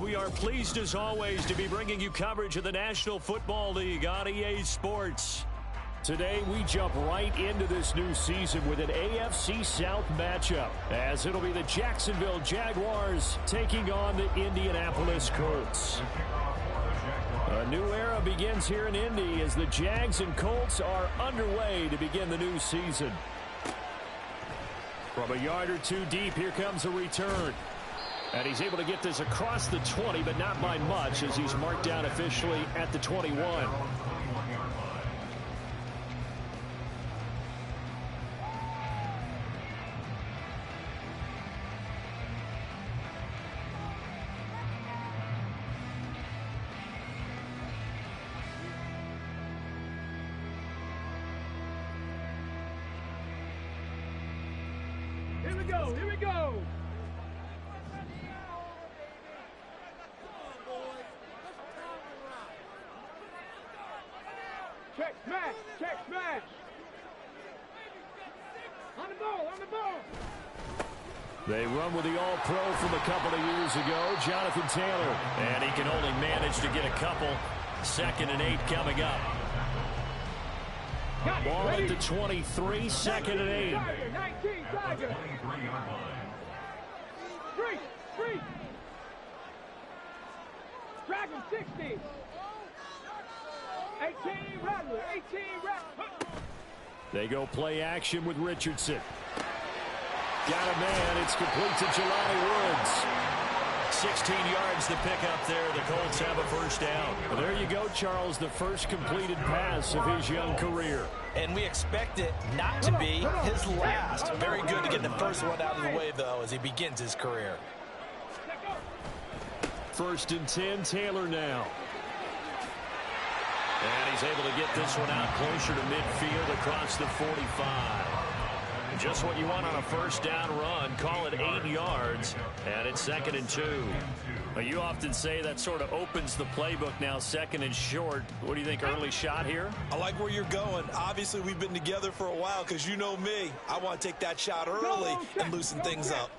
We are pleased as always to be bringing you coverage of the National Football League on EA Sports. Today we jump right into this new season with an AFC South matchup, as it'll be the Jacksonville Jaguars taking on the Indianapolis Colts. A new era begins here in Indy as the Jags and Colts are underway to begin the new season. From a yard or two deep, here comes a return. And he's able to get this across the 20, but not by much, as he's marked down officially at the 21. Here we go, here we go. Check smash, check smash. On the ball, on the ball. They run with the All-Pro from a couple of years ago, Jonathan Taylor. And he can only manage to get a couple. 2nd and 8 coming up. Ball at the 23, 2nd and 8. 19, Tiger. Free. Dragon 60. 18 Rattler, 18 Rattler. They go play action with Richardson. Got a man. It's complete to Jelani Woods. 16 yards to pick up there. The Colts have a first down. Well, there you go, Charles. The first completed pass of his young career. And we expect it not to be his last. Very good to get the first one out of the way, though, as he begins his career. 1st and 10, Taylor now. And he's able to get this one out closer to midfield across the 45. Just what you want on a first down run. Call it 8 yards, and it's 2nd and 2. Well, you often say that sort of opens the playbook now, 2nd and short. What do you think, early shot here? I like where you're going. Obviously, we've been together for a while because you know me. I want to take that shot early and loosen things up.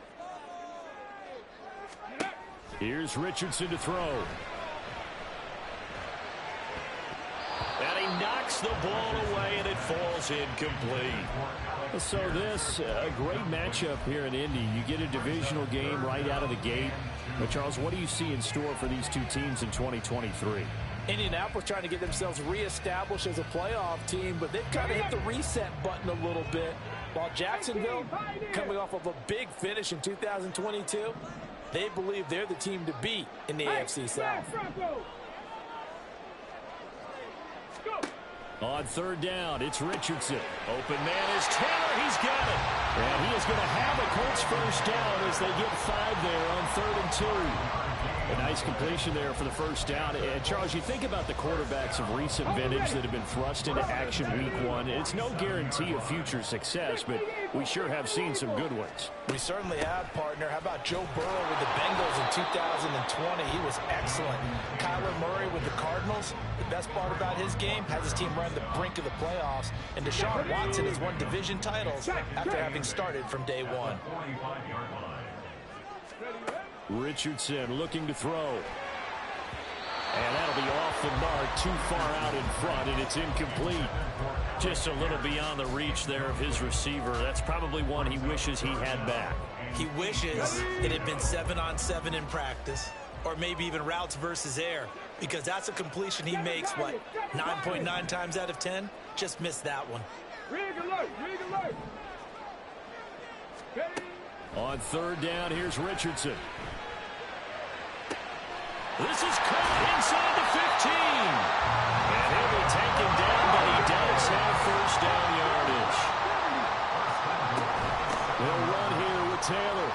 Here's Richardson to throw. And he knocks the ball away, and it falls incomplete. So this, a great matchup here in Indy. You get a divisional game right out of the gate. But, Charles, what do you see in store for these two teams in 2023? Indianapolis trying to get themselves reestablished as a playoff team, but they've kind of hit the reset button a little bit. While Jacksonville, coming off of a big finish in 2022, they believe they're the team to beat in the AFC South. On 3rd down, it's Richardson. Open man is Taylor. He's got it. And he is going to have a Colts first down as they get 5 there on 3rd and 2. A nice completion there for the first down. And Charles, you think about the quarterbacks of recent vintage that have been thrust into action week 1. It's no guarantee of future success, but we sure have seen some good ones. We certainly have, partner. How about Joe Burrow with the Bengals in 2020? He was excellent. Kyler Murray with the Cardinals. The best part about his game, has his team run the brink of the playoffs. And Deshaun Watson has won division titles after having started from day 1. Richardson looking to throw. And that'll be off the mark, too far out in front, and it's incomplete. Just a little beyond the reach there of his receiver. That's probably one he wishes he had back. He wishes it had been 7-on-7 in practice, or maybe even routes versus air, because that's a completion he makes, what, 9.9 times out of 10? Just missed that one. On 3rd down, here's Richardson. This is caught inside the 15. And he'll be taken down, but he does have first down yardage. They'll run here with Taylor.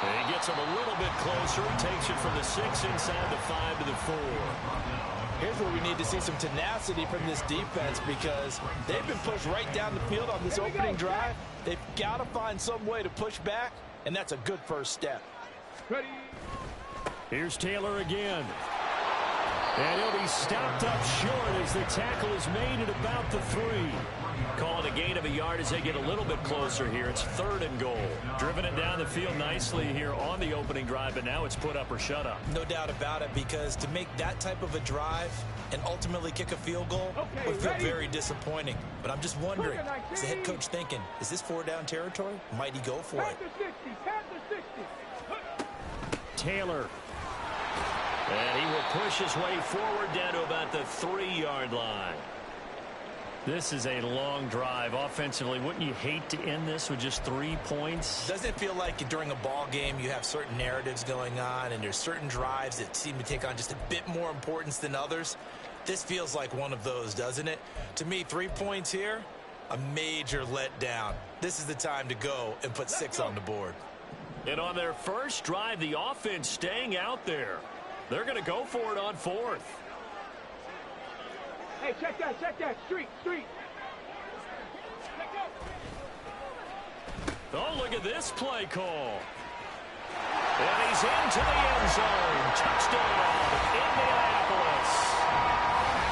And he gets him a little bit closer. He takes it from the 6 inside the 5 to the 4. Here's where we need to see some tenacity from this defense, because they've been pushed right down the field on this opening drive. They've got to find some way to push back, and that's a good first step. Here's Taylor again. And he'll be stopped up short as the tackle is made at about the 3. Call it a gain of a yard as they get a little bit closer here. It's 3rd and goal. Driven it down the field nicely here on the opening drive, but now it's put up or shut up. No doubt about it, because to make that type of a drive and ultimately kick a field goal would feel very disappointing. But I'm just wondering, is the head coach thinking, is this 4-down territory? Might he go for it? Taylor. And he will push his way forward down to about the 3-yard line. This is a long drive offensively. Wouldn't you hate to end this with just 3 points? Doesn't it feel like during a ball game you have certain narratives going on and there's certain drives that seem to take on just a bit more importance than others? This feels like one of those, doesn't it? To me, 3 points here, a major letdown. This is the time to go and put 6 on the board. And on their first drive, the offense staying out there. They're going to go for it on 4th. Hey, check that. Street. Oh, look at this play call. And he's into the end zone. Touchdown, Indianapolis.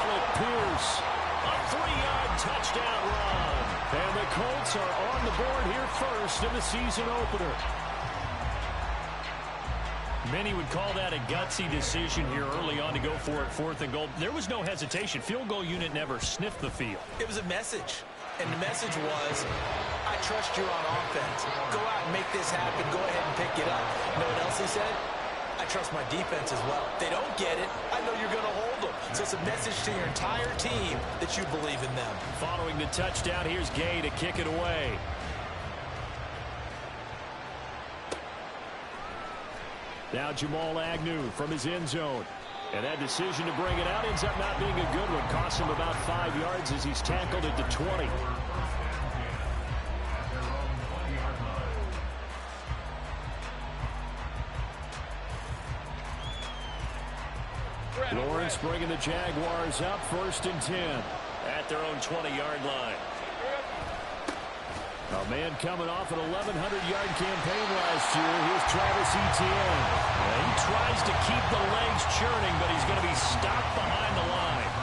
Alec Pierce, a 3-yard touchdown run. And the Colts are on the board here first in the season opener. Many would call that a gutsy decision here early on to go for it 4th and goal. There was no hesitation. Field goal unit never sniffed the field. It was a message, and the message was, I trust you on offense. Go out and make this happen. Go ahead and pick it up. You know what else he said? I trust my defense as well. If they don't get it, I know you're going to hold them. So it's a message to your entire team that you believe in them. Following the touchdown, here's Gay to kick it away. Now Jamal Agnew from his end zone. And that decision to bring it out ends up not being a good one. Costs him about 5 yards as he's tackled at the 20. Lawrence bringing the Jaguars up 1st and 10 at their own 20-yard line. A man coming off an 1,100-yard campaign last year. Here's Travis Etienne. He tries to keep the legs churning, but he's going to be stopped behind the line.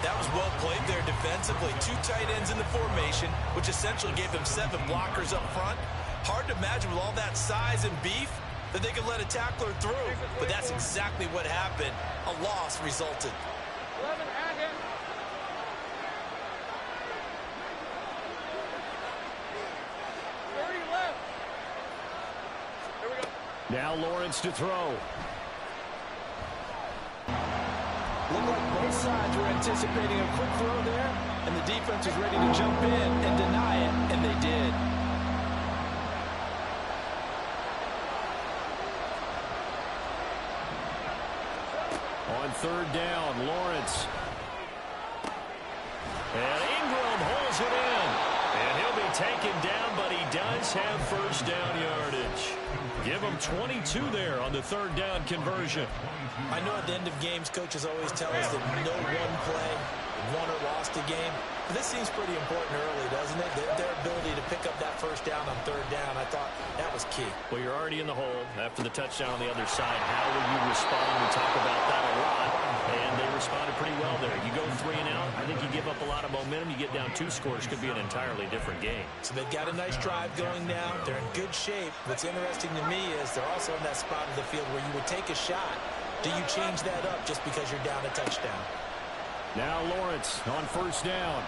That was well played there defensively. 2 tight ends in the formation, which essentially gave them 7 blockers up front. Hard to imagine with all that size and beef that they could let a tackler through. But that's exactly what happened. A loss resulted. 11 and him. Now Lawrence to throw. Looked like both sides were anticipating a quick throw there, and the defense was ready to jump in and deny it, and they did. On 3rd down, Lawrence. And Ingram holds it in. And he'll be taken down, but he does have 1st down yardage. Give him 22 there on the 3rd down conversion. I know at the end of games, coaches always tell us that no one play won or lost a game. But this seems pretty important early, doesn't it? Their ability to pick up that 1st down on 3rd down, I thought that was key. Well, you're already in the hole after the touchdown on the other side. How will you respond? We talk about that a lot. And they responded pretty well there. You go 3 and out, I think you give up a lot of momentum. You get down 2 scores, could be an entirely different game. So they've got a nice drive going now. They're in good shape. What's interesting to me is they're also in that spot of the field where you would take a shot. Do you change that up just because you're down a touchdown? Now Lawrence on 1st down.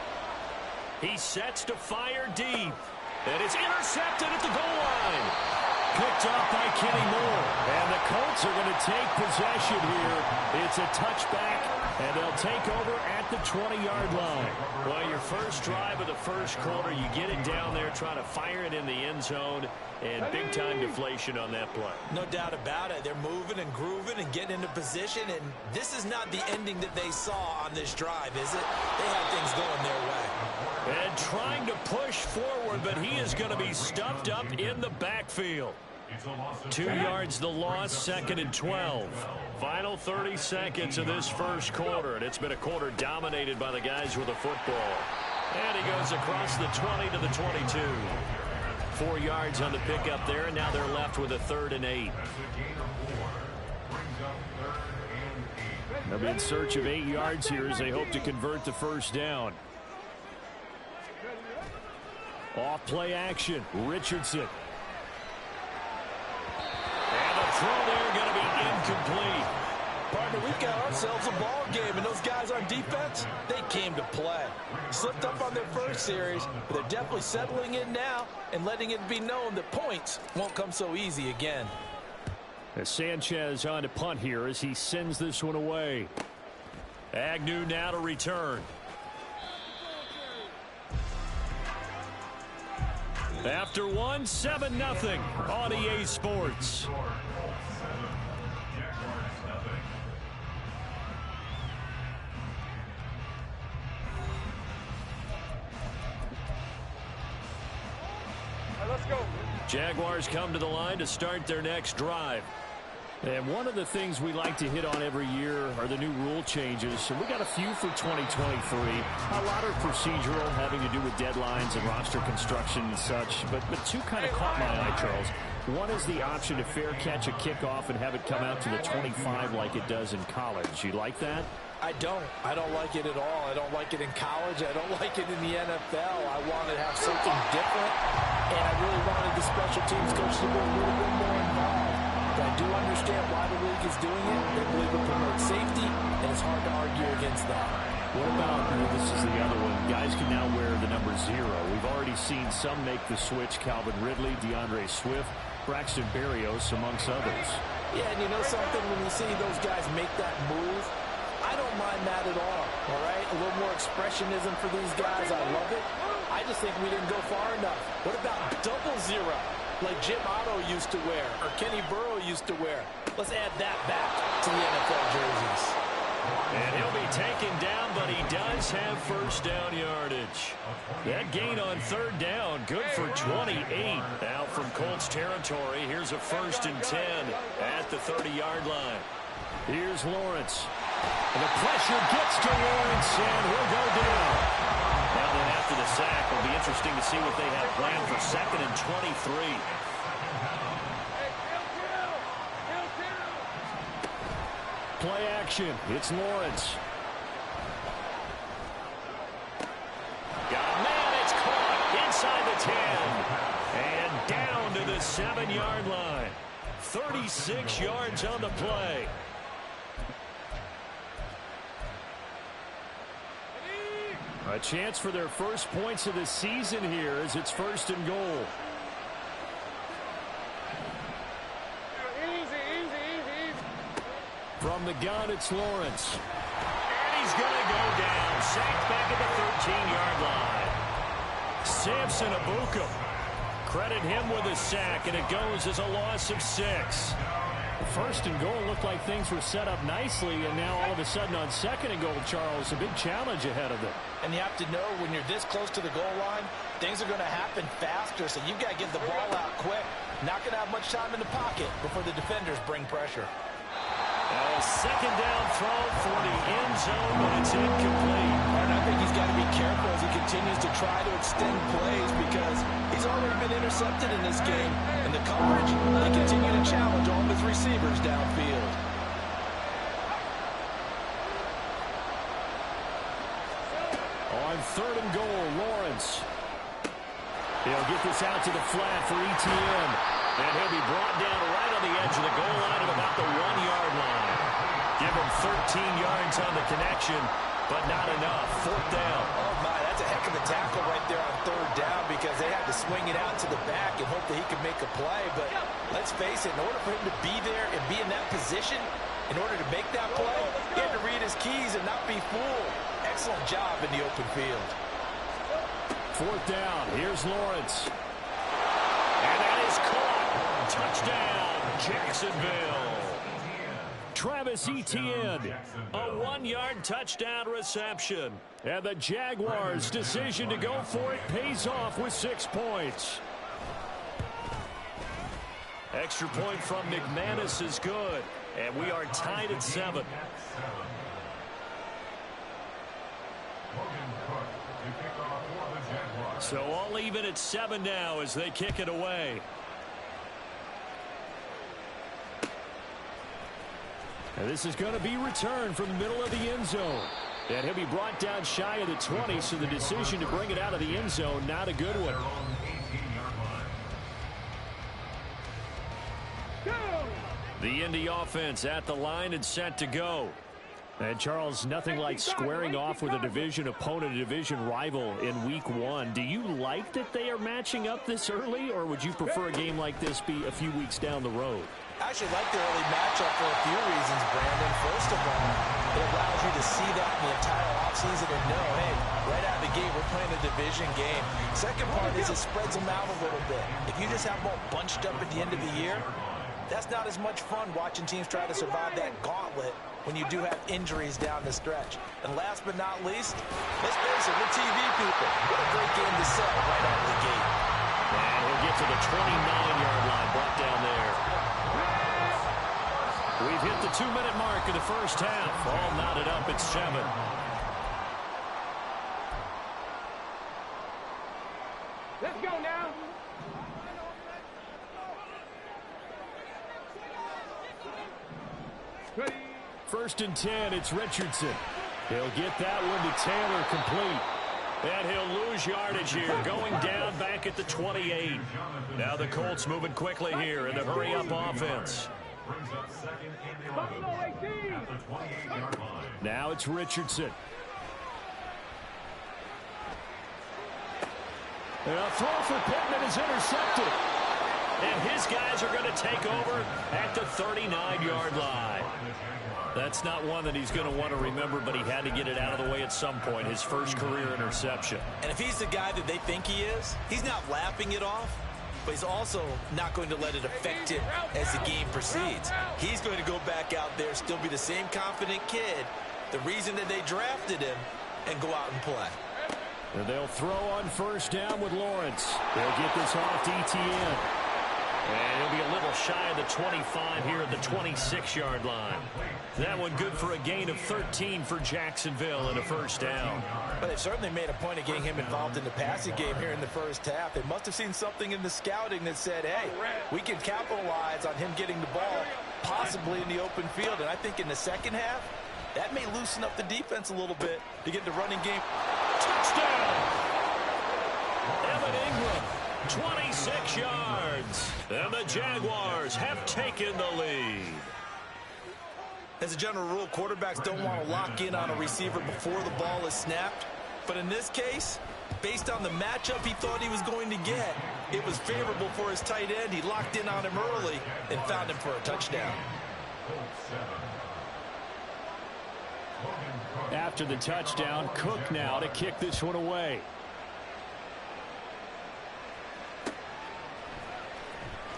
He sets to fire deep. And it's intercepted at the goal line. Picked off by Kenny Moore. And the Colts are going to take possession here. It's a touchback, and they'll take over at the 20-yard line. Well, your first drive of the first quarter, you get it down there, trying to fire it in the end zone, and big-time deflation on that play. No doubt about it. They're moving and grooving and getting into position, and this is not the ending that they saw on this drive, is it? They have things going their way. And trying to push forward, but he is going to be stuffed up in the backfield. 2 yards the loss, 2nd and 12. Final 30 seconds of this first quarter, and it's been a quarter dominated by the guys with the football. And he goes across the 20 to the 22. 4 yards on the pickup there, and now they're left with a 3rd and 8. They'll be in search of 8 yards here as they hope to convert the 1st down. Off play action. Richardson. And the throw there going to be incomplete. Partner, we've got ourselves a ball game, and those guys on defense, they came to play. Slipped up on their first series, but they're definitely settling in now and letting it be known that points won't come so easy again. As Sanchez on to punt here as he sends this one away. Agnew now to return. After one, 7-0 on EA Sports. Let's go. Jaguars come to the line to start their next drive. And one of the things we like to hit on every year are the new rule changes. And we got a few for 2023. A lot are procedural, having to do with deadlines and roster construction and such. But two kind of caught my eye, Charles. One is the option to fair catch a kickoff and have it come out to the 25 like it does in college. You like that? I don't like it at all. I don't like it in college. I don't like it in the NFL. I want to have something different, and I really wanted the special teams coach to be a little bit more involved. But I do understand why the league is doing it. They believe it promotes safety, and it's hard to argue against that. What about, this is the other one, guys can now wear the number 0. We've already seen some make the switch, Calvin Ridley, DeAndre Swift, Braxton Berrios, amongst others. Yeah, and you know something, when you see those guys make that move, I don't mind that at all right? A little more expressionism for these guys. I love it. I just think we didn't go far enough. What about double 0, like Jim Otto used to wear or Kenny Burrow used to wear? Let's add that back to the NFL jerseys. And he'll be taken down, but he does have first down yardage. That gain on third down, good for 28. Now from Colts territory, here's a 1st and 10 at the 30-yard line. Here's Lawrence. And the pressure gets to Lawrence, and he'll go down. Now then, after the sack, it'll be interesting to see what they have planned for 2nd and 23. Play action. It's Lawrence. Got a man. It's caught inside the 10. And down to the 7-yard line. 36 yards on the play. A chance for their first points of the season here as it's 1st and goal. Easy. From the gun, it's Lawrence. And he's going to go down. Sacked back at the 13-yard line. Samson Abuka. Credit him with a sack, and it goes as a loss of 6. 1st and goal looked like things were set up nicely, and now all of a sudden on 2nd and goal, Charles, a big challenge ahead of them. And you have to know when you're this close to the goal line, things are going to happen faster, so you've got to get the ball out quick. Not going to have much time in the pocket before the defenders bring pressure. A 2nd down throw for the end zone, but it's incomplete. And I think he's got to be careful as he continues to try to extend plays because he's already been intercepted in this game. And the coverage, they continue to challenge all of his receivers downfield. On 3rd and goal, Lawrence. He'll get this out to the flat for ETN. And he'll be brought down right on the edge of the goal line at about the 1-yard line. Give him 13 yards on the connection, but not enough. 4th down. Oh, my, that's a heck of a tackle right there on 3rd down because they had to swing it out to the back and hope that he could make a play. But let's face it, in order for him to be there and be in that position, in order to make that play, he had to read his keys and not be fooled. Excellent job in the open field. 4th down. Here's Lawrence. And that is caught. Touchdown, Jacksonville. Travis Etienne, a 1-yard touchdown reception. And the Jaguars' decision to go for it pays off with 6 points. Extra point from McManus is good. And we are tied at 7. So all even at 7 now as they kick it away. And this is going to be returned from the middle of the end zone. And he'll be brought down shy of the 20, so the decision to bring it out of the end zone, not a good one. The Indy offense at the line and set to go. And Charles, nothing like squaring off with a division opponent, a division rival in week 1. Do you like that they are matching up this early, or would you prefer a game like this be a few weeks down the road? I actually like the early matchup for a few reasons, Brandon. First of all, it allows you to see that in the entire offseason and know, hey, right out of the gate, we're playing a division game. Second part is it spreads them out a little bit. If you just have them all bunched up at the end of the year, that's not as much fun watching teams try to survive that gauntlet when you do have injuries down the stretch. And last but not least, let's face it, we're TV people. What a great game to sell right out of the gate. And he'll get to the 29-yard line, brought down there. We've hit the 2-minute mark in the first half. All knotted up at 7. Let's go now. Ready. 1st and 10, it's Richardson. He'll get that one to Taylor, complete. And he'll lose yardage here, going down back at the 28. Now the Colts moving quickly here in the hurry-up offense. Now it's Richardson. And a throw for Pittman is intercepted. And his guys are going to take over at the 39-yard line. That's not one that he's going to want to remember, but he had to get it out of the way at some point, his first career interception. And if he's the guy that they think he is, he's not laughing it off, but he's also not going to let it affect him as the game proceeds. He's going to go back out there, still be the same confident kid, the reason that they drafted him, and go out and play. And they'll throw on 1st down with Lawrence. They'll get this off to ETN. And he'll be a little shy of the 25 here at the 26-yard line. That one good for a gain of 13 for Jacksonville and a 1st down. But they've certainly made a point of getting him involved in the passing game here in the first half. They must have seen something in the scouting that said, hey, we can capitalize on him getting the ball possibly in the open field. And I think in the second half, that may loosen up the defense a little bit to get the running game. Touchdown! Evan Ingram, 26 yards. And the Jaguars have taken the lead. As a general rule, quarterbacks don't want to lock in on a receiver before the ball is snapped. But in this case, based on the matchup he thought he was going to get, it was favorable for his tight end. He locked in on him early and found him for a touchdown. After the touchdown, Cook now to kick this one away.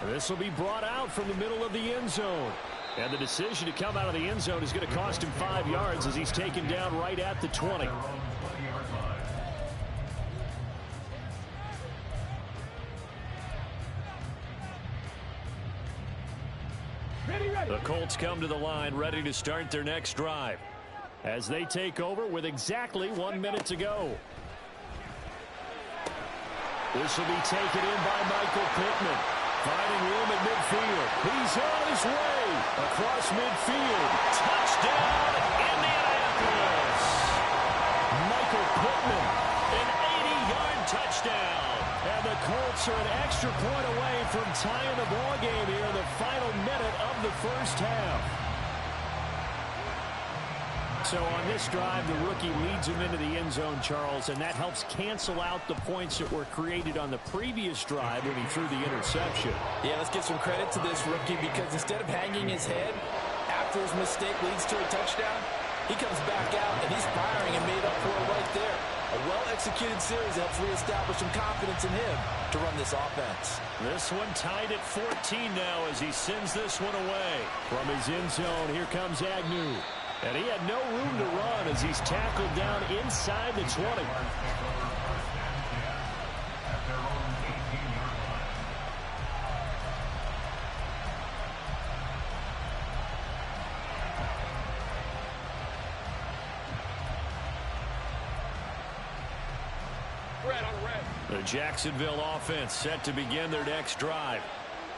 This will be brought out from the middle of the end zone. And the decision to come out of the end zone is going to cost him 5 yards as he's taken down right at the 20. The Colts come to the line ready to start their next drive as they take over with exactly 1 minute to go. This will be taken in by Michael Pittman. Finding room at midfield. He's on his way. Across midfield. Touchdown, Indianapolis. Michael Pittman, an 80-yard touchdown. And the Colts are an extra point away from tying the ball game here in the final minute of the first half. So on this drive, the rookie leads him into the end zone, Charles, and that helps cancel out the points that were created on the previous drive when he threw the interception. Yeah, let's give some credit to this rookie because instead of hanging his head after his mistake leads to a touchdown, he comes back out and he's firing and made up for it right there. A well-executed series helps reestablish some confidence in him to run this offense. This one tied at 14 now as he sends this one away. From his end zone, here comes Agnew. And he had no room to run as he's tackled down inside the 20. Red on red. The Jacksonville offense set to begin their next drive.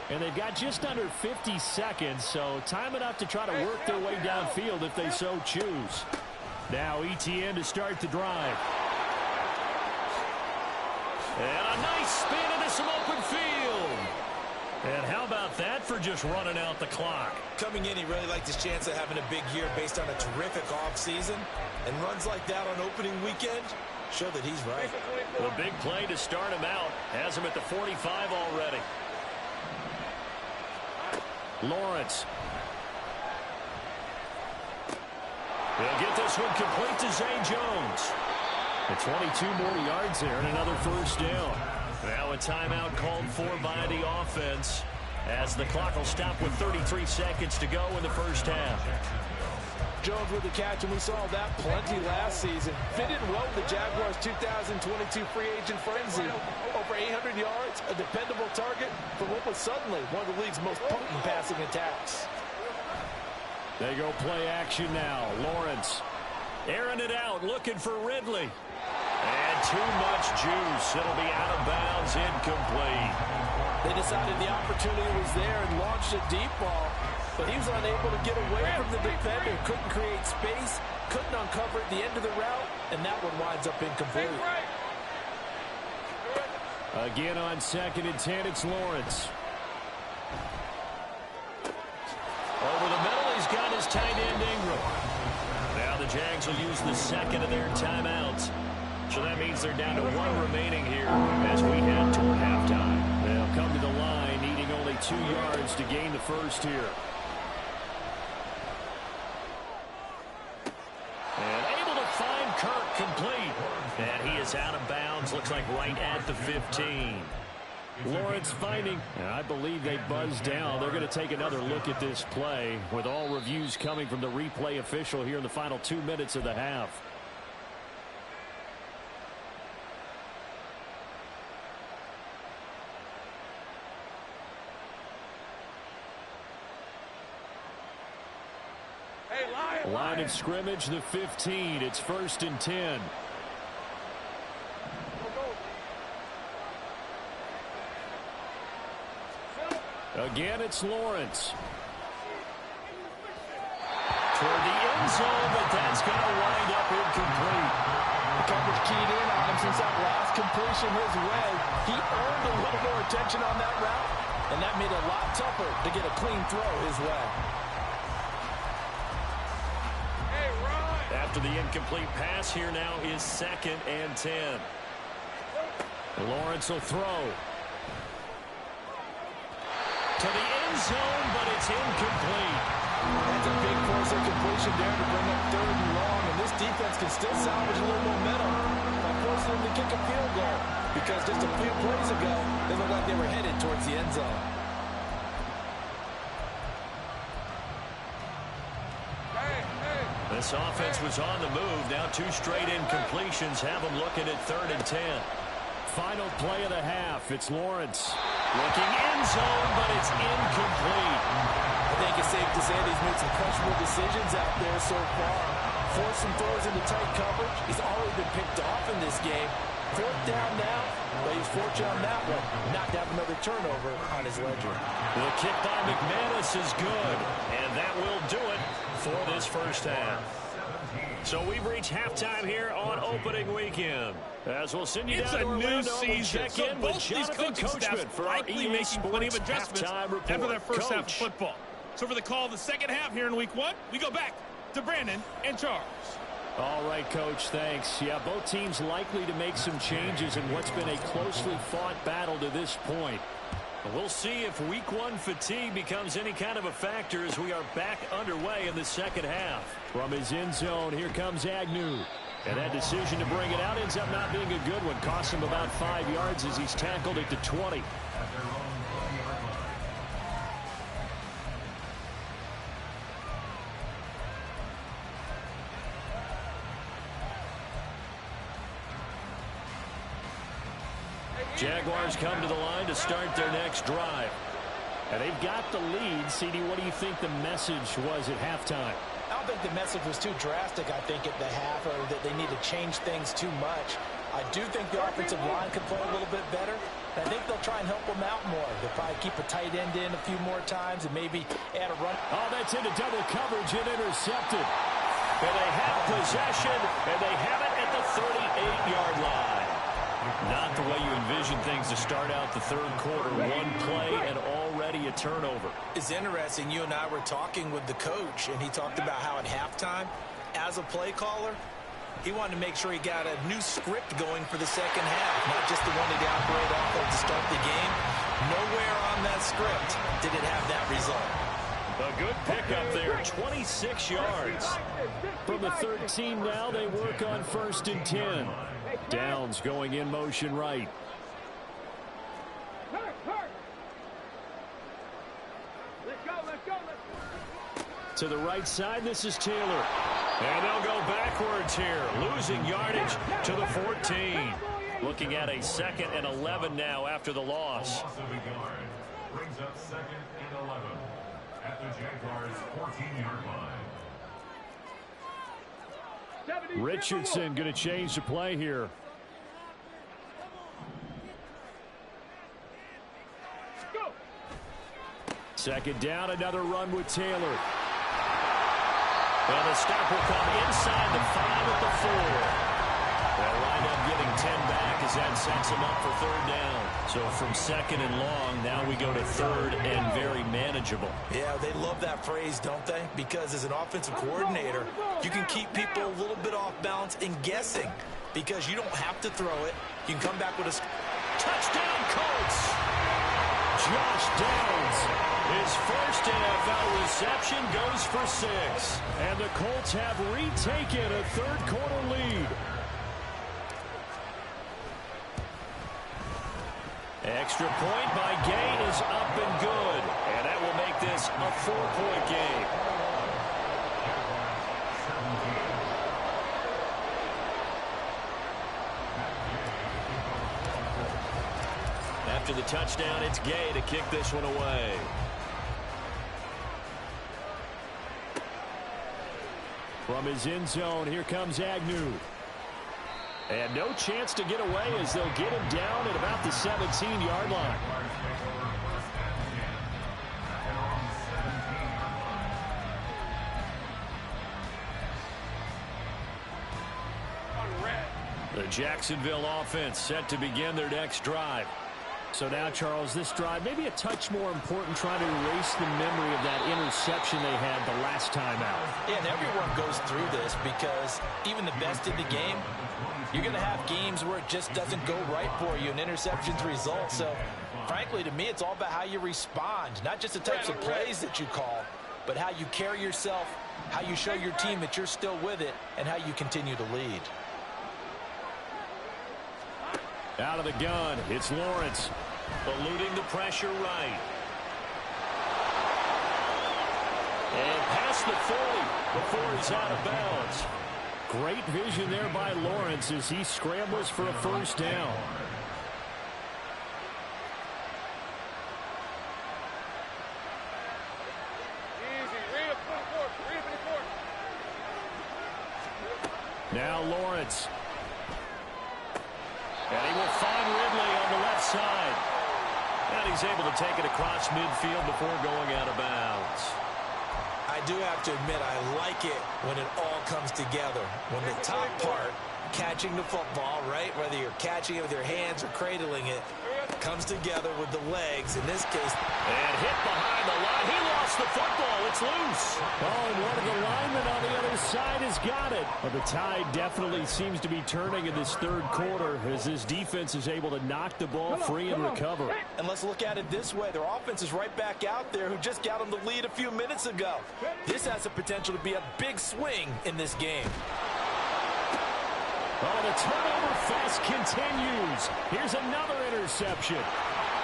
And they've got just under 50 seconds, so time enough to try to work their way downfield if they so choose. Now ETN to start the drive. And a nice spin into some open field. And how about that for just running out the clock? Coming in, he really liked his chance of having a big year based on a terrific offseason. And runs like that on opening weekend show that he's right. The big play to start him out has him at the 45 already. Lawrence. He'll get this one complete to Zay Jones. And 22 more yards there and another first down. Now a timeout called for by the offense as the clock will stop with 33 seconds to go in the first half. Jones with the catch, and we saw that plenty last season. Fit in well with the Jaguars' 2022 free agent frenzy. Over 800 yards, a dependable target for what was suddenly one of the league's most potent passing attacks. They go play action now. Lawrence airing it out, looking for Ridley. And too much juice. It'll be out of bounds, incomplete. They decided the opportunity was there and launched a deep ball, but he was unable to get away from the defender. Couldn't create space, couldn't uncover at the end of the route, and that one winds up incomplete. Again on 2nd and 10, it's Lawrence. Over the middle, he's got his tight end Ingram. Now the Jags will use the second of their timeouts. So that means they're down to one remaining here as we head toward halftime. They'll come to the line needing only 2 yards to gain the first here. And able to find Kirk complete. And he is out of bounds, looks like right at the 15. Lawrence finding, and I believe they buzzed down. They're going to take another look at this play with all reviews coming from the replay official here in the final 2 minutes of the half. Line of scrimmage, the 15. It's 1st and 10. Again, it's Lawrence. Toward the end zone, but that's going to wind up incomplete. The coverage keyed in on him since that last completion his way. He earned a little more attention on that route, and that made it a lot tougher to get a clean throw his way. After the incomplete pass, here now is 2nd and 10. Lawrence will throw. To the end zone, but it's incomplete. That's a big force of completion there to bring up 3rd and long, and this defense can still salvage a little momentum by forcing them to kick a field goal, because just a few plays ago, they looked like they were headed towards the end zone. This offense was on the move. Now 2 straight incompletions have them looking at 3rd and 10. Final play of the half. It's Lawrence. Looking end zone, but it's incomplete. I think it's safe to say that he's made some questionable decisions out there so far. Forced some throws into tight coverage. He's already been picked off in this game. 4th down now, but he's fortunate on that one not to have another turnover on his ledger. The kick by McManus is good, and that will do it for this first half. So we've reached halftime here on opening weekend. As we'll send you it's down to a new season. We'll check so in both with these coaching staffs for our likely EA making plenty of Sports adjustments after their first half of football. So for the call of the second half here in week 1, we go back to Brandon and Charles. All right, Coach, thanks. Yeah, both teams likely to make some changes in what's been a closely fought battle to this point. We'll see if week 1 fatigue becomes any kind of a factor as we are back underway in the second half. From his end zone, here comes Agnew. And that decision to bring it out ends up not being a good one. Costs him about 5 yards as he's tackled at the 20. Jaguars come to the line to start their next drive. And they've got the lead. CD, what do you think the message was at halftime? I don't think the message was too drastic, I think, at the half, or that they need to change things too much. I do think the offensive line could play a little bit better. I think they'll try and help them out more. They'll probably keep a tight end in a few more times and maybe add a run. Oh, that's into double coverage and intercepted. And they have possession, and they have it at the 38-yard line. Not the way you envision things to start out the third quarter. One play and already a turnover. It's interesting. You and I were talking with the coach, and he talked about how at halftime, as a play caller, he wanted to make sure he got a new script going for the second half, not just the one that he operated off of to start the game. Nowhere on that script did it have that result. A good pickup there, 26 yards. From the 13 now, they work on 1st and 10. Downs going in motion right. To the right side, this is Taylor. And they'll go backwards here, losing yardage to the 14. Looking at a 2nd and 11 now after the loss. Brings up 2nd and 11 at the Jaguars' 14-yard line. Richardson going to change the play here. Second down, another run with Taylor. And the stop will come inside the 5 at the 4. They'll wind up getting 10 back as that sets them up for 3rd down. So from 2nd and long, now we go to 3rd and very manageable. Yeah, they love that phrase, don't they? Because as an offensive coordinator, you can keep people a little bit off balance and guessing because you don't have to throw it. You can come back with a touchdown, Colts. Josh Downs, his first NFL reception goes for 6. And the Colts have retaken a 3rd quarter lead. Extra point by Gay is up and good. And that will make this a 4-point game. After the touchdown, it's Gay to kick this one away. From his end zone, here comes Agnew. And no chance to get away as they'll get him down at about the 17-yard line. The Jacksonville offense set to begin their next drive. So now, Charles, this drive maybe a touch more important, trying to erase the memory of that interception they had the last time out. Yeah, and everyone goes through this because even the best in the game, you're going to have games where it just doesn't go right for you, and interceptions result. So, frankly, to me, it's all about how you respond, not just the types of plays that you call, but how you carry yourself, how you show your team that you're still with it, and how you continue to lead. Out of the gun, it's Lawrence. Eluding the pressure right. And past the 40 before he's out of bounds. Great vision there by Lawrence as he scrambles for a 1st down. Now Lawrence. And he will find Ridley on the left side. And he's able to take it across midfield before going out of bounds. I do have to admit, I like it when it all comes together. When the top part, catching the football, right, whether you're catching it with your hands or cradling it, comes together with the legs, in this case. And hit behind the line. He lost the football. It's loose. Oh, and one of the linemen on the other side has got it. Well, the tide definitely seems to be turning in this 3rd quarter as this defense is able to knock the ball free and recover. And let's look at it this way. Their offense is right back out there who just got them the lead a few minutes ago. This has the potential to be a big swing in this game. Oh, the turnover fest continues. Here's another interception.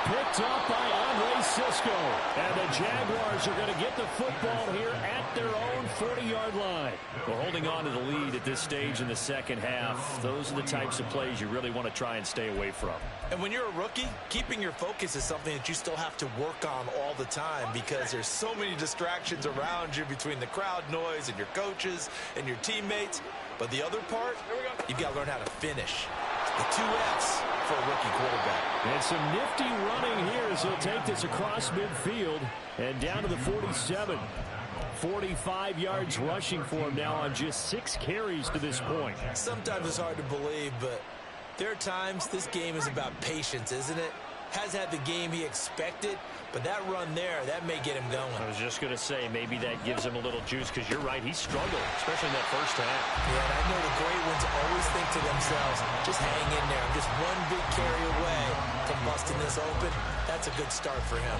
Picked up by Andre Cisco. And the Jaguars are going to get the football here at their own 40-yard line. Well, holding on to the lead at this stage in the second half, those are the types of plays you really want to try and stay away from. And when you're a rookie, keeping your focus is something that you still have to work on all the time because there's so many distractions around you between the crowd noise and your coaches and your teammates. But the other part, you've got to learn how to finish. The 2 F's for a rookie quarterback. And some nifty running here as he'll take this across midfield and down to the 47. 45 yards rushing for him now on just 6 carries to this point. Sometimes it's hard to believe, but there are times this game is about patience, isn't it? Has had the game he expected, but that run there, that may get him going. I was just going to say, maybe that gives him a little juice, because you're right, he struggled, especially in that first half. Yeah, and I know the great ones always think to themselves, just hang in there. I'm just one big carry away from busting this open. That's a good start for him.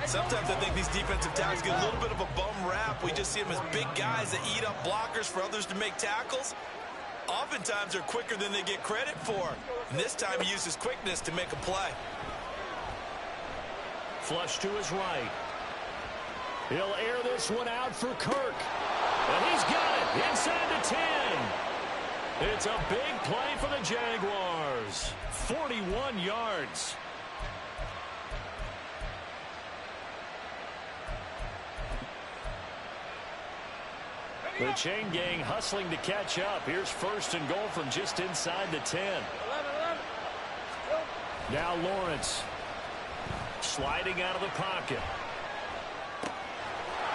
Sometimes I think these defensive tackles get a little bit of a bum rap. We just see them as big guys that eat up blockers for others to make tackles. Oftentimes they're quicker than they get credit for. And this time he used his quickness to make a play. Flush to his right. He'll air this one out for Kirk. And he's got it inside the 10. It's a big play for the Jaguars. 41 yards. The chain gang hustling to catch up. Here's 1st and goal from just inside the 10. Now Lawrence sliding out of the pocket.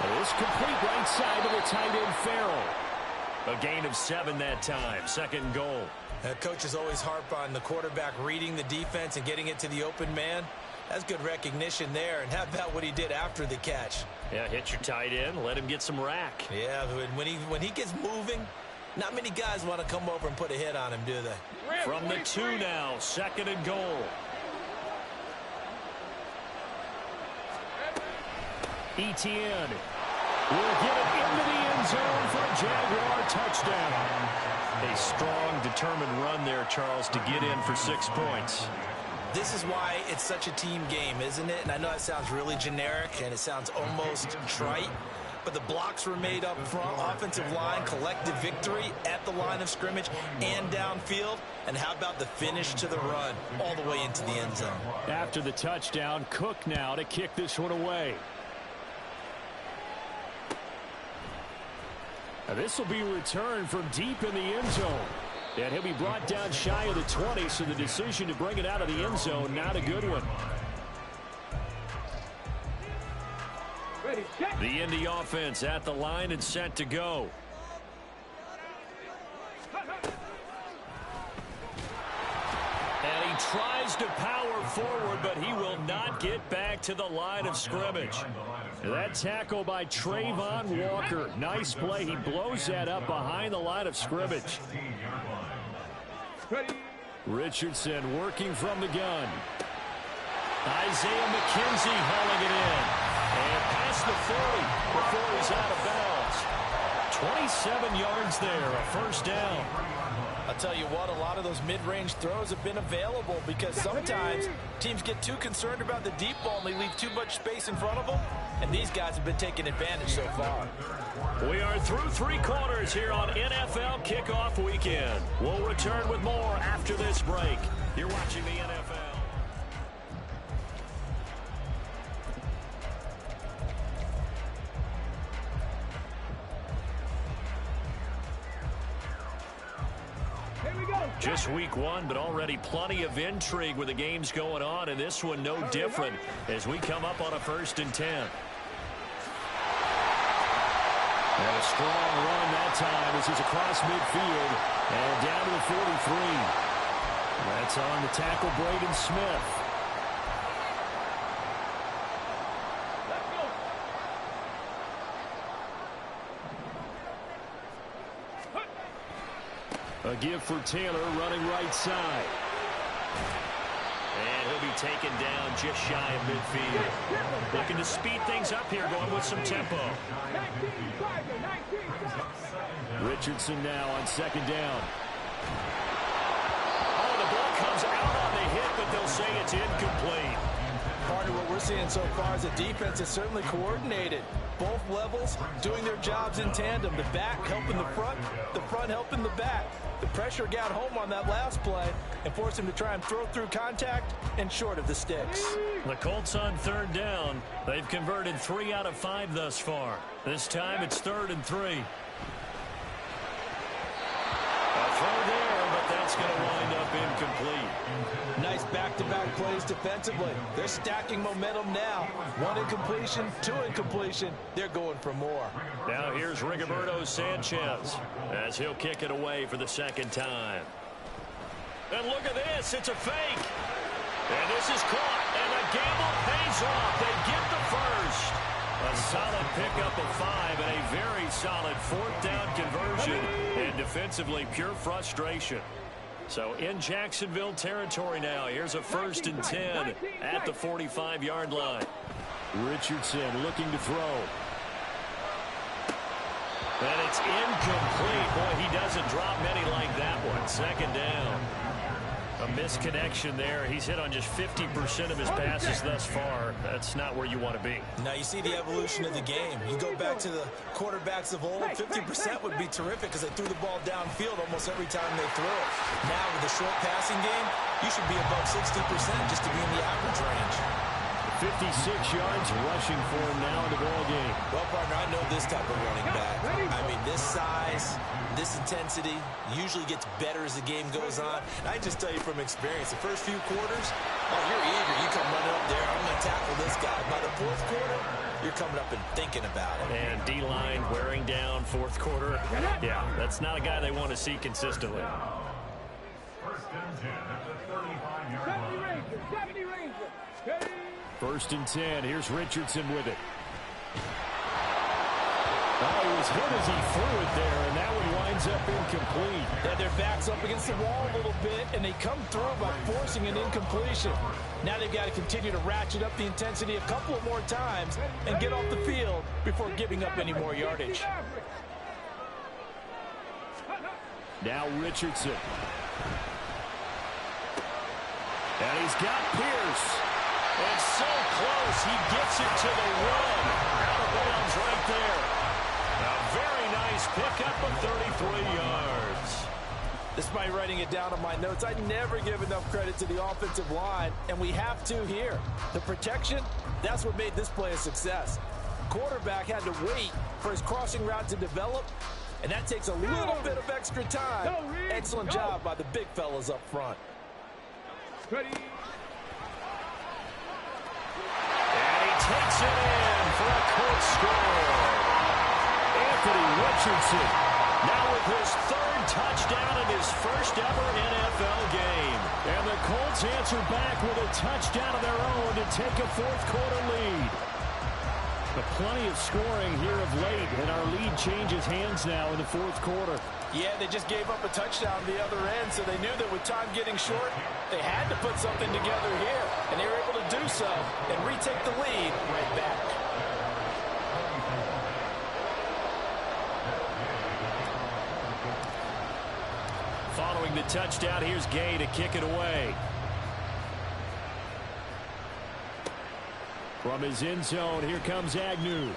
It is complete right side to the tight end Farrell. A gain of 7 that time. 2nd and goal. Coaches always harp on the quarterback reading the defense and getting it to the open man. That's good recognition there. And how about what he did after the catch? Yeah, hit your tight end, let him get some rack. Yeah, when he gets moving, not many guys want to come over and put a hit on him, do they? From the 2 now, 2nd and goal. Etienne will get it into the end zone for a Jaguar touchdown. A strong, determined run there, Charles, to get in for 6 points. This is why it's such a team game, isn't it? And I know that sounds really generic and it sounds almost trite, but the blocks were made up front, offensive line, collective victory at the line of scrimmage and downfield. And how about the finish to the run all the way into the end zone? After the touchdown, Cook now to kick this one away. Now this will be returned from deep in the end zone. And he'll be brought down shy of the 20, so the decision to bring it out of the end zone, not a good one. The Indy offense at the line and set to go. And he tries to power forward, but he will not get back to the line of scrimmage. That tackle by Trayvon Walker. Nice play. He blows that up behind the line of scrimmage. Richardson working from the gun. Isaiah McKenzie hauling it in. And past the 40 before he's out of bounds. 27 yards there, a 1st down. I'll tell you what, a lot of those mid-range throws have been available because sometimes teams get too concerned about the deep ball and they leave too much space in front of them. And these guys have been taking advantage so far. We are through 3 quarters here on NFL Kickoff Weekend. We'll return with more after this break. You're watching the NFL. Just week 1, but already plenty of intrigue with the games going on, and this one no different as we come up on a 1st and 10. And a strong run that time as he's across midfield and down to the 43. That's on the tackle, Braden Smith. A give for Taylor running right side. And he'll be taken down just shy of midfield. Looking to speed things up here, going with some tempo. Richardson now on 2nd down. Oh, the ball comes out on the hit, but they'll say it's incomplete. Part of what we're seeing so far is the defense is certainly coordinated. Both levels doing their jobs in tandem. The back helping the front helping the back. The pressure got home on that last play and forced him to try and throw through contact and short of the sticks. The Colts on 3rd down. They've converted 3 out of 5 thus far. This time it's 3rd and 3. A throw there, but that's that's going to wind up incomplete. Nice back-to-back plays defensively. They're stacking momentum now. 1 incompletion, 2 incompletion. They're going for more. Now here's Rigoberto Sanchez as he'll kick it away for the second time. And look at this. It's a fake. And this is caught. And the gamble pays off. They get the first. A solid pickup of 5 and a very solid 4th down conversion. And defensively, pure frustration. So in Jacksonville territory now. Here's a 1st and 10 at the 45-yard line. Richardson looking to throw. And it's incomplete. Boy, he doesn't drop many like that one. 2nd down. A misconnection there. He's hit on just 50% of his passes thus far. That's not where you want to be. Now you see the evolution of the game. You go back to the quarterbacks of old, 50% would be terrific because they threw the ball downfield almost every time they threw it. Now with the short passing game, you should be above 60% just to be in the average range. 56 yards rushing for him now in the ball game. Well, partner, I know this type of running back. I mean, this size, this intensity usually gets better as the game goes on. And I just tell you from experience, the first few quarters, oh, you're eager. You come running up there, I'm going to tackle this guy. By the 4th quarter, you're coming up and thinking about it. And D-line wearing down 4th quarter. Yeah, that's not a guy they want to see consistently. 1st and 10 at the 35-yard line. 70 Ranger. 1st and 10. Here's Richardson with it. Oh, he was hit as he threw it there, and that one winds up incomplete. Yeah, their back's up against the wall a little bit, and they come through by forcing an incompletion. Now they've got to continue to ratchet up the intensity a couple of more times and get off the field before giving up any more yardage. Now Richardson. And he's got Pierce. And so close, he gets it to the run. Out of bounds right there. A very nice pickup of 33 yards. Despite writing it down on my notes, I never give enough credit to the offensive line, and we have to here. The protection, that's what made this play a success. Quarterback had to wait for his crossing route to develop, and that takes a little bit of extra time. Excellent job by the big fellas up front. Ready. Takes it in for a quick score. Anthony Richardson now with his 3rd touchdown in his 1st ever NFL game. And the Colts answer back with a touchdown of their own to take a 4th quarter lead. But plenty of scoring here of late, and our lead changes hands now in the 4th quarter. Yeah, they just gave up a touchdown the other end, so they knew that with time getting short, they had to put something together here, and they were able to do so and retake the lead right back. Following the touchdown, here's Gay to kick it away. From his end zone, here comes Agnew.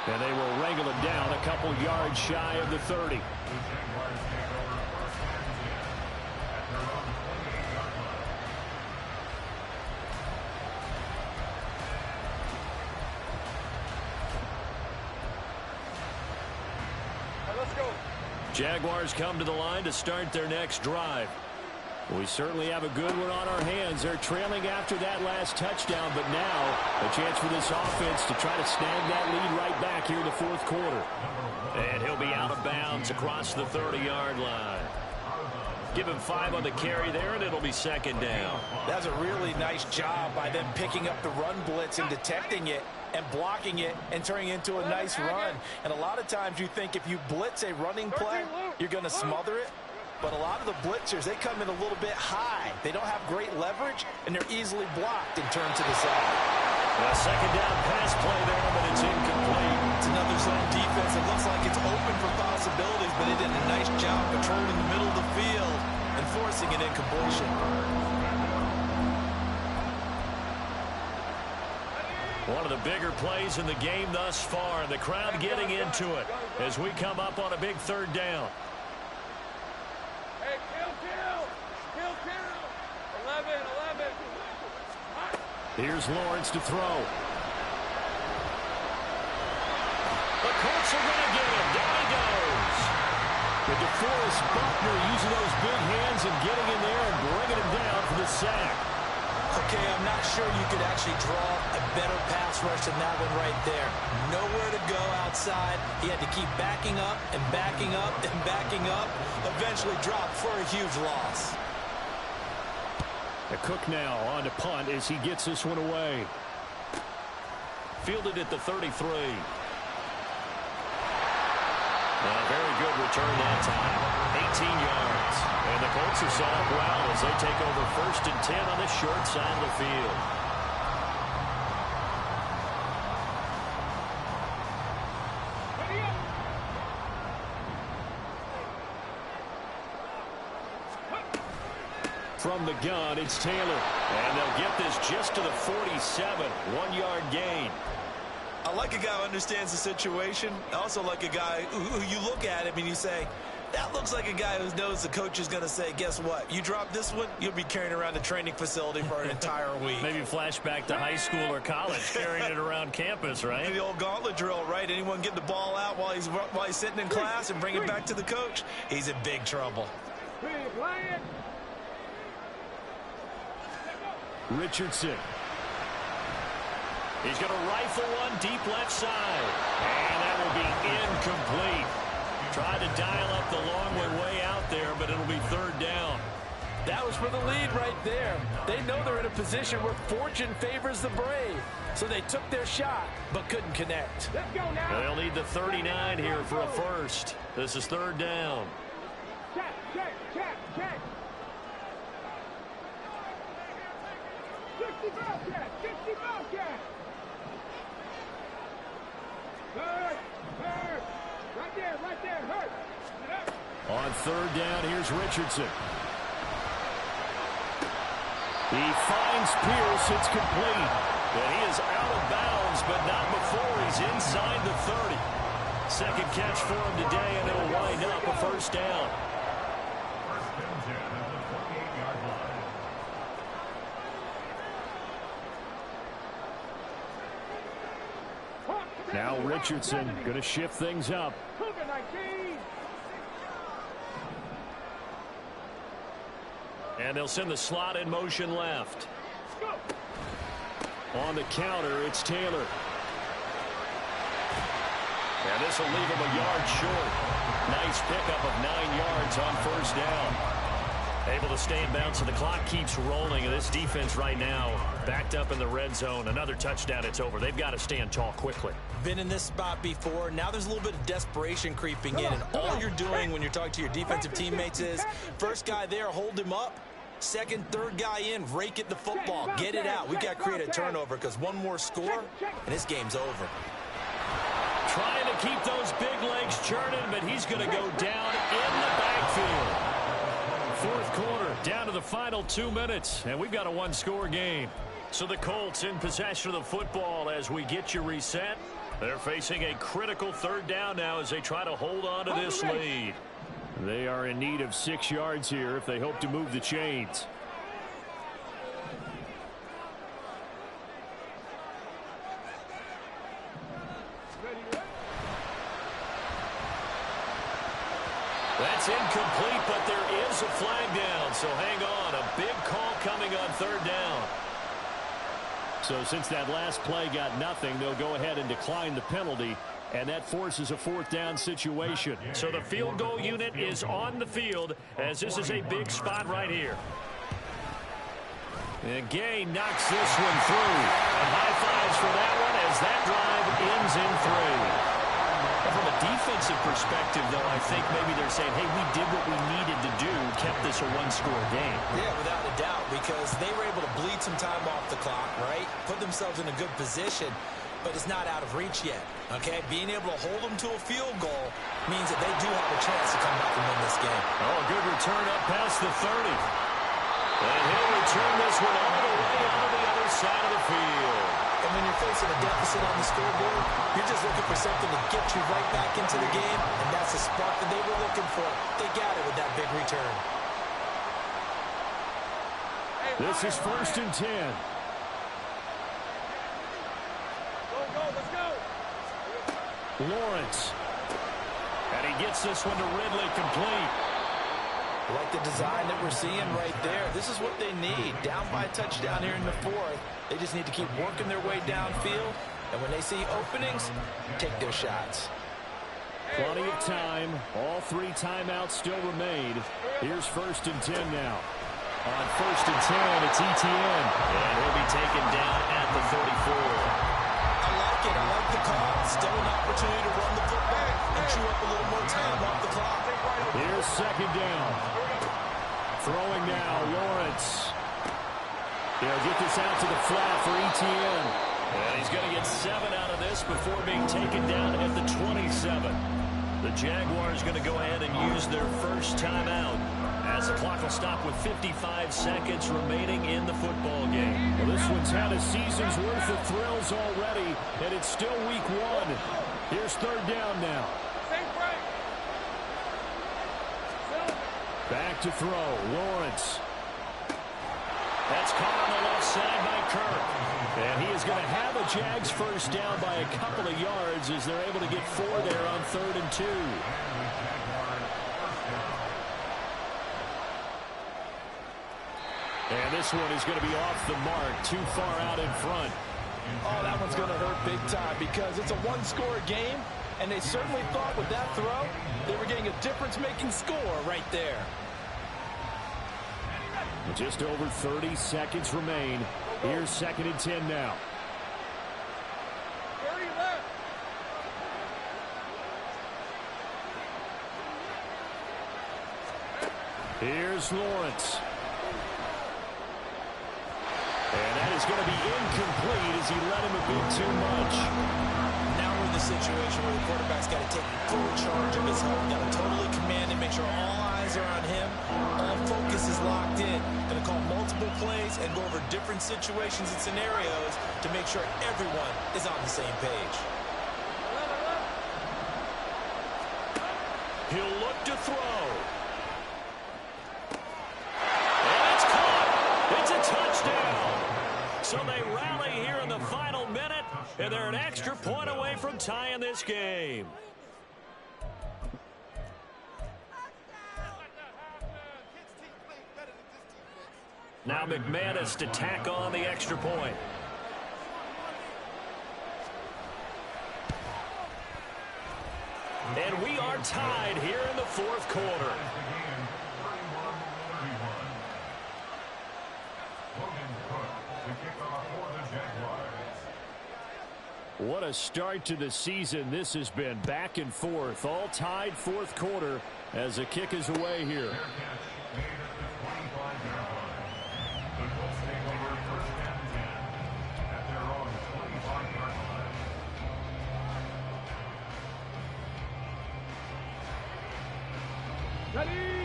And they will wrangle him down a couple yards shy of the 30. Let's go. Jaguars come to the line to start their next drive. We certainly have a good one on our hands. They're trailing after that last touchdown, but now a chance for this offense to try to snag that lead right back here in the 4th quarter. And he'll be out of bounds across the 30-yard line. Give him 5 on the carry there, and it'll be 2nd down. That's a really nice job by them picking up the run blitz and detecting it and blocking it and turning it into a nice run. And a lot of times you think if you blitz a running play, you're going to smother it. But a lot of the blitzers, they come in a little bit high. They don't have great leverage, and they're easily blocked and turned to the side. A 2nd down pass play there, but it's incomplete. It's another zone defense. It looks like it's open for possibilities, but they did a nice job controlling the middle of the field and forcing an incompletion. One of the bigger plays in the game thus far, and the crowd getting into it as we come up on a big 3rd down. Hey, kill. 11. Here's Lawrence to throw. The Colts are going to get him. Down he goes. And DeForest Buckner using those big hands and getting in there and bringing him down for the sack. Okay, I'm not sure you could actually draw a better pass rush than that one right there. Nowhere to go outside. He had to keep backing up and backing up and backing up. Eventually dropped for a huge loss. A Cook now on to punt as he gets this one away. Fielded at the 33. A very good return that time. 18 yards. And the Colts are set up well as they take over 1st and 10 on the short side of the field. From the gun, it's Taylor. And they'll get this just to the 47. 1-yard gain. I like a guy who understands the situation. I also like a guy who you look at him and you say, that looks like a guy who knows the coach is going to say, guess what? You drop this one, you'll be carrying around the training facility for an entire week. Maybe flashback to high school or college, carrying it around campus, right? The old gauntlet drill, right? Anyone get the ball out while he's sitting in class and bring it back to the coach? He's in big trouble. Richardson. He's going to rifle one deep left side. And that will be incomplete. Tried to dial up the long way out there, but it'll be 3rd down. That was for the lead right there. They know they're in a position where fortune favors the brave. So they took their shot, but couldn't connect. Let's go now. They'll need the 39 here for a first. This is 3rd down. Check, check, check, check. 60 Bobcat, 60 Bobcat. Hurt, hurt. Right there, hurt. On 3rd down, here's Richardson. He finds Pierce. It's complete. And he is out of bounds, but not before he's inside the 30. Second catch for him today, and it'll wind up a 1st down. 1st and 10 at the 28-yard line. Now Richardson going to shift things up. And they'll send the slot in motion left. On the counter, it's Taylor. And this will leave him a yard short. Nice pickup of 9 yards on 1st down. Able to stay in bounds, so the clock keeps rolling. And this defense right now backed up in the red zone. Another touchdown, it's over. They've got to stand tall quickly. Been in this spot before. Now there's a little bit of desperation creeping in. And all you're doing when you're talking to your defensive teammates is, first guy there, hold him up. Second, third guy in, rake at the football. Get it out. We've got to create a turnover because one more score, and this game's over. Trying to keep those big legs churning, but he's going to go down in the backfield. 4th quarter, down to the final 2 minutes, and we've got a 1-score game. So the Colts in possession of the football as we get you reset. They're facing a critical 3rd down now as they try to hold on to this lead. They are in need of 6 yards here if they hope to move the chains. That's incomplete, but there is a flag down, so hang on. A big call coming on 3rd down. So since that last play got nothing, they'll go ahead and decline the penalty, and that forces a 4th down situation. So the field goal unit is on the field as this is a big spot right here. And Gay knocks this one through. And high fives for that one as that drive ends in 3. From a defensive perspective, though, I think maybe they're saying, hey, we did what we needed to do, kept this a 1-score game. Yeah, without a doubt, because they were able to bleed some time off the clock, right? Put themselves in a good position, but it's not out of reach yet, okay? Being able to hold them to a field goal means that they do have a chance to come back and win this game. Oh, good return up past the 30. And he'll return this one all the way out to the other side of the field. And when you're facing a deficit on the scoreboard, you're just looking for something to get you right back into the game, and that's the spark that they were looking for. They got it with that big return. This is 1st and 10. Go, let's go. Lawrence. And he gets this one to Ridley, complete. I like the design that we're seeing right there. This is what they need. Down by a touchdown here in the fourth. They just need to keep working their way downfield. And when they see openings, take their shots. Plenty of time. All 3 timeouts still remain. Here's 1st and 10 now. On 1st and 10, it's Etienne. And he'll be taken down at the 34. I like it. I like the call. Still an opportunity to run the football and chew up a little more time off the clock. Here's 2nd down. Throwing now, Lawrence. He'll get this out to the flat for Etienne. And he's going to get 7 out of this before being taken down at the 27. The Jaguars going to go ahead and use their first timeout as the clock will stop with 55 seconds remaining in the football game. Well, this one's had a season's worth of thrills already, and it's still week 1. Here's 3rd down now. Back to throw, Lawrence. That's caught on the left side by Kirk. And he is going to have a Jags first down by a couple of yards as they're able to get 4 there on 3rd and 2. And this one is going to be off the mark, too far out in front. Oh, that one's going to hurt big time because it's a one-score game, and they certainly thought with that throw they were getting a difference-making score right there. Just over 30 seconds remain. Here's 2nd and 10 now. 30 left. Here's Lawrence. And that is going to be incomplete as he let him a bit too much. Now we're in the situation where the quarterback's got to take full charge of his health, got to totally command and make sure all eyes are on him. All focus is locked in. Going to call multiple plays and go over different situations and scenarios to make sure everyone is on the same page. He'll look to throw. And it's caught. It's a touchdown. So they rally here in the final minute, and they're an extra point away from tying this game. Now McManus to tack on the extra point. And we are tied here in the 4th quarter. What a start to the season this has been. Back and forth, all tied 4th quarter as the kick is away here.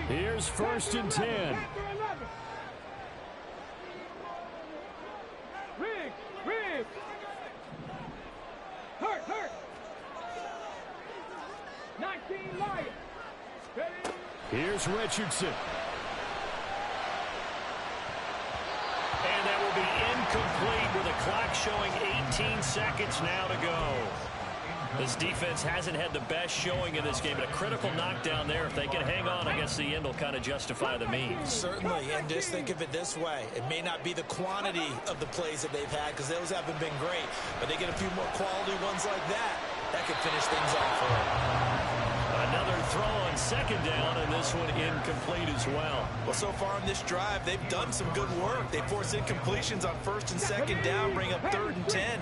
Here's 1st and 10. Rig. Hurt. 19 Lions. Here's Richardson. And that will be incomplete with a clock showing 18 seconds now to go. This defense hasn't had the best showing in this game, but a critical knockdown there. If they can hang on, I guess the end will kind of justify the means. Certainly, and just think of it this way. It may not be the quantity of the plays that they've had because those haven't been great, but they get a few more quality ones like that. That could finish things off for them. Another throw on 2nd down, and this one incomplete as well. Well, so far in this drive, they've done some good work. They force incompletions on 1st and 2nd down, bring up 3rd and 10.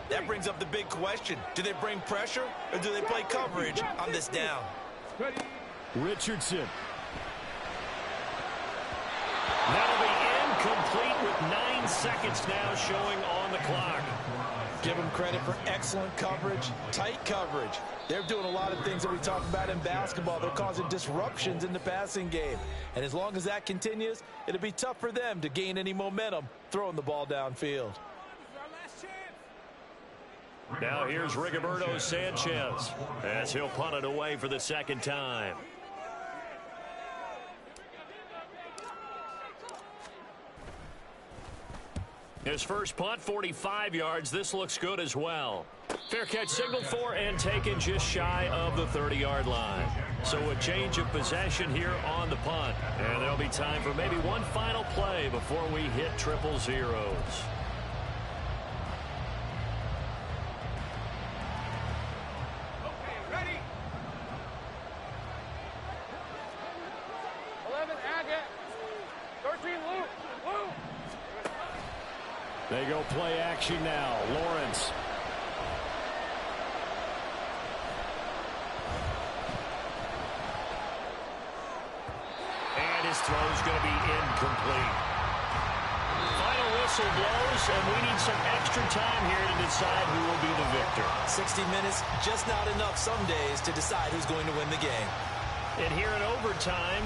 That brings up the big question. Do they bring pressure, or do they play coverage on this down? Richardson. That'll be incomplete with 9 seconds now showing on the clock. Give them credit for excellent coverage, tight coverage. They're doing a lot of things that we talk about in basketball. They're causing disruptions in the passing game. And as long as that continues, it'll be tough for them to gain any momentum throwing the ball downfield. Now here's Rigoberto Sanchez as he'll punt it away for the 2nd time. His first punt, 45 yards. This looks good as well. Fair catch signaled for and taken just shy of the 30-yard line. So a change of possession here on the punt. And there'll be time for maybe one final play before we hit triple zeros. Okay, ready. 11, Agate. 13, Luke. Luke. They go play action now. Lawrence. And his throw's going to be incomplete. Final whistle blows, and we need some extra time here to decide who will be the victor. 60 minutes, just not enough some days to decide who's going to win the game. And here in overtime,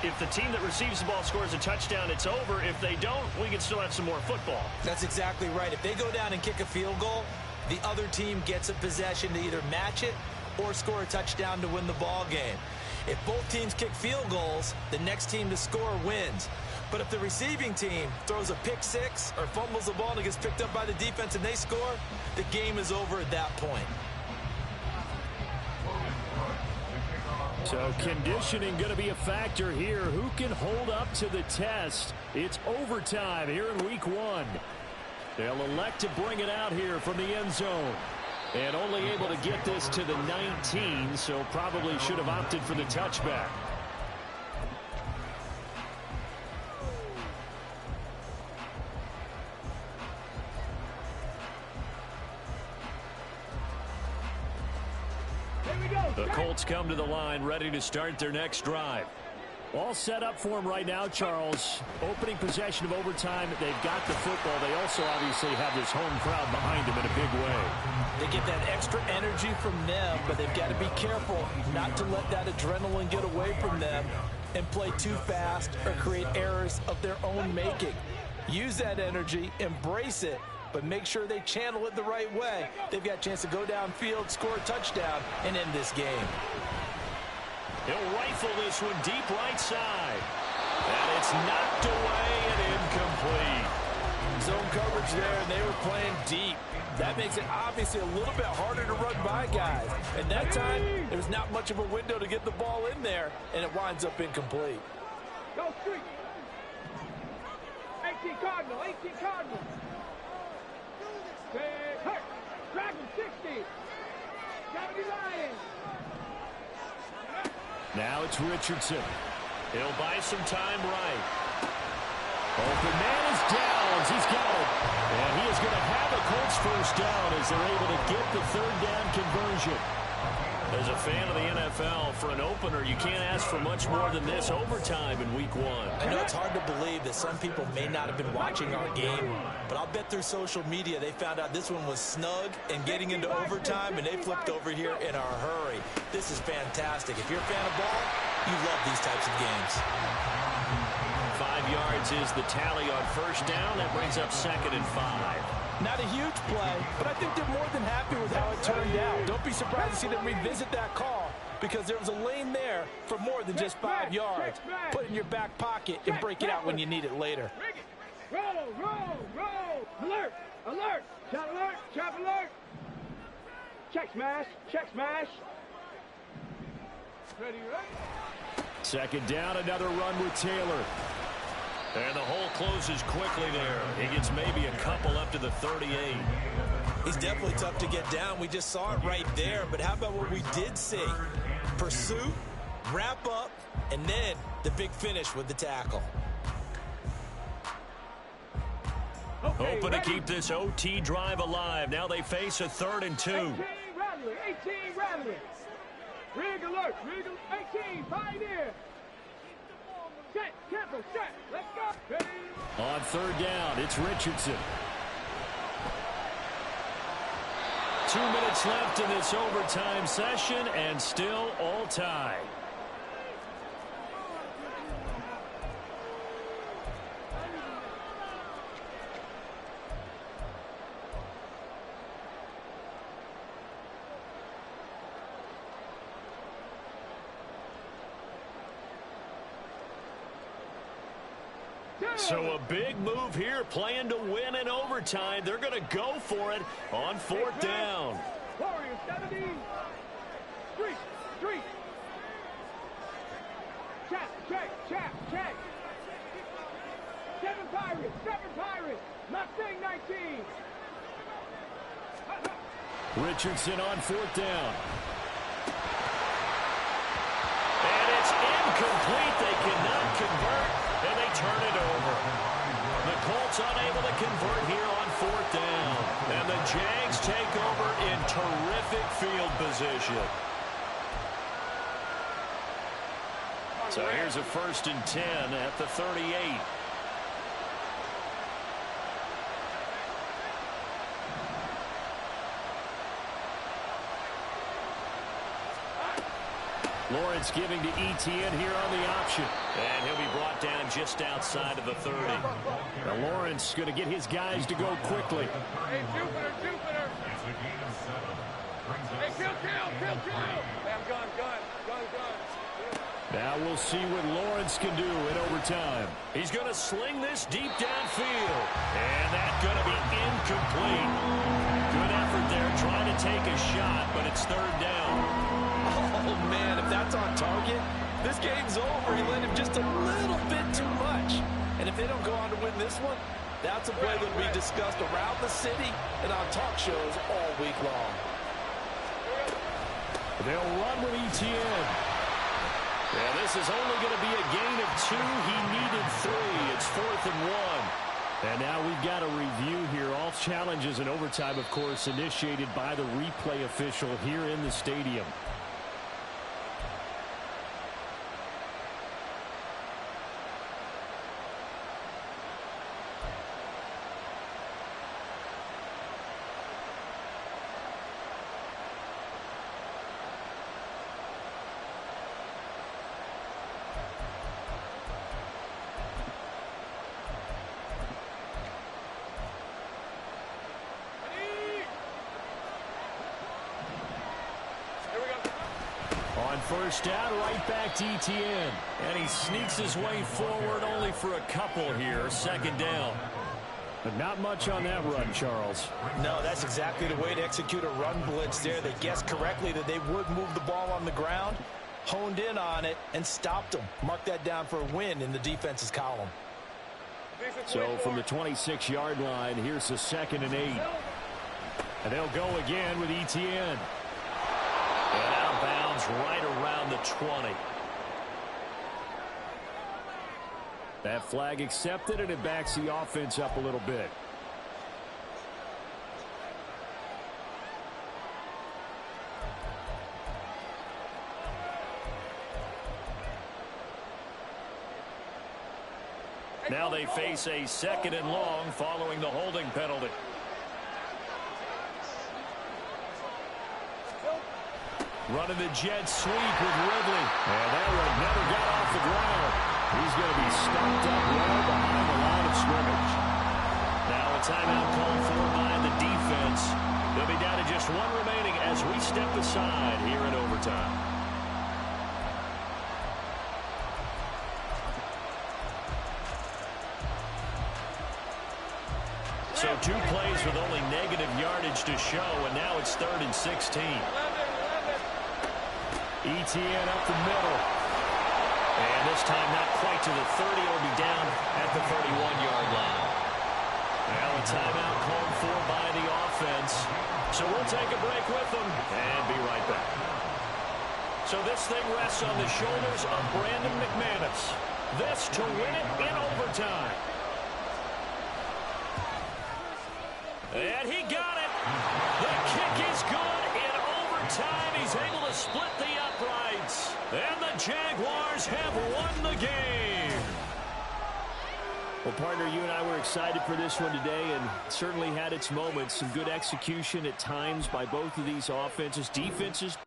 if the team that receives the ball scores a touchdown, it's over. If they don't, we can still have some more football. That's exactly right. If they go down and kick a field goal, the other team gets a possession to either match it or score a touchdown to win the ball game. If both teams kick field goals, the next team to score wins. But if the receiving team throws a pick six or fumbles the ball and it gets picked up by the defense and they score, the game is over at that point. So conditioning going to be a factor here. Who can hold up to the test? It's overtime here in week 1. They'll elect to bring it out here from the end zone. And only able to get this to the 19, so probably should have opted for the touchback. The Colts come to the line, ready to start their next drive. All set up for them right now, Charles. Opening possession of overtime. They've got the football. They also obviously have this home crowd behind them in a big way. They get that extra energy from them, but they've got to be careful not to let that adrenaline get away from them and play too fast or create errors of their own making. Use that energy, embrace it, but make sure they channel it the right way. They've got a chance to go downfield, score a touchdown, and end this game. He'll rifle this one deep right side. And it's knocked away and incomplete. Zone coverage there, and they were playing deep. That makes it obviously a little bit harder to run by guys. And that time, there was not much of a window to get the ball in there, and it winds up incomplete. Go street. 18 Cardinal, 18 Cardinal. Hey, Dragon 60. 70 Lions. Now it's Richardson. He'll buy some time right. Open man is down. He's got it. And he is going to have a Colts first down as they're able to get the third down conversion. As a fan of the NFL, for an opener, you can't ask for much more than this overtime in week 1. I know it's hard to believe that some people may not have been watching our game, but I'll bet through social media they found out this one was snug and getting into overtime, and they flipped over here in a hurry. This is fantastic. If you're a fan of ball, you love these types of games. 5 yards is the tally on first down. That brings up 2nd and 5. Not a huge play, but I think they're more than happy with how it turned out. Don't be surprised to see them revisit that call because there was a lane there for more than just 5 yards. Put it in your back pocket and break it out when you need it later. Roll, roll, roll. Alert, alert. Trap alert, trap alert. Check smash, check smash. Ready, ready. 2nd down, another run with Taylor. And the hole closes quickly there. He gets maybe a couple up to the 38. He's definitely tough to get down. We just saw it right there. But how about what we did see? Pursuit, wrap up, and then the big finish with the tackle. Okay, hoping to keep this OT drive alive. Now they face a 3rd and 2. 18 Rattler, 18 Rattler. Rig alert, rig 18, pioneer. Set, tempo, set, let's go. Ready. On 3rd down, it's Richardson. 2 minutes left in this overtime session, and still all tied. So a big move here, playing to win in overtime. They're going to go for it on 4th down. 70. Street. Check. 7 Pirates. Mustang 19. Richardson on 4th down. And it's incomplete. They cannot convert, and they turn it over. The Colts unable to convert here on 4th down. And the Jags take over in terrific field position. So here's a 1st and 10 at the 38. Lawrence giving to Etienne here on the option. And he'll be brought down just outside of the 30. Now Lawrence going to get his guys to go quickly. Hey, Jupiter. Hey, kill. Hey, I'm gun. Now we'll see what Lawrence can do in overtime. He's going to sling this deep downfield. And that's going to be incomplete. Good effort there trying to take a shot, but it's 3rd down. Oh, man, if that's on target, this game's over. He let him just a little bit too much. And if they don't go on to win this one, that's a play that will be discussed around the city and on talk shows all week long. They'll run with Etienne. Yeah, this is only going to be a gain of 2. He needed 3. It's 4th and 1. And now we've got a review here. All challenges in overtime, of course, initiated by the replay official here in the stadium. On 1st down, right back to Etienne. And he sneaks his way forward only for a couple here. 2nd down. But not much on that run, Charles. No, that's exactly the way to execute a run blitz there. They guessed correctly that they would move the ball on the ground, honed in on it, and stopped them. Mark that down for a win in the defense's column. So from the 26-yard line, here's a 2nd and 8. And they'll go again with Etienne. And out of bounds right around the 20. That flag accepted, and it backs the offense up a little bit. Now they face a 2nd and long following the holding penalty. Running the jet sweep with Ridley. And that one never got off the ground. He's going to be stopped up well behind the line of scrimmage. Now a timeout called for by the defense. They'll be down to just 1 remaining as we step aside here in overtime. So 2 plays with only negative yardage to show, and now it's 3rd and 16. Etienne up the middle. And this time not quite to the 30. It'll be down at the 31-yard line. Now a timeout called for by the offense. So we'll take a break with them and be right back. So this thing rests on the shoulders of Brandon McManus. This to win it in overtime. And he got it. The kick is good in overtime. He's able to split the uprights. And the Jaguars have won the game. Well, partner, you and I were excited for this one today, and certainly had its moments. Some good execution at times by both of these offenses. Defenses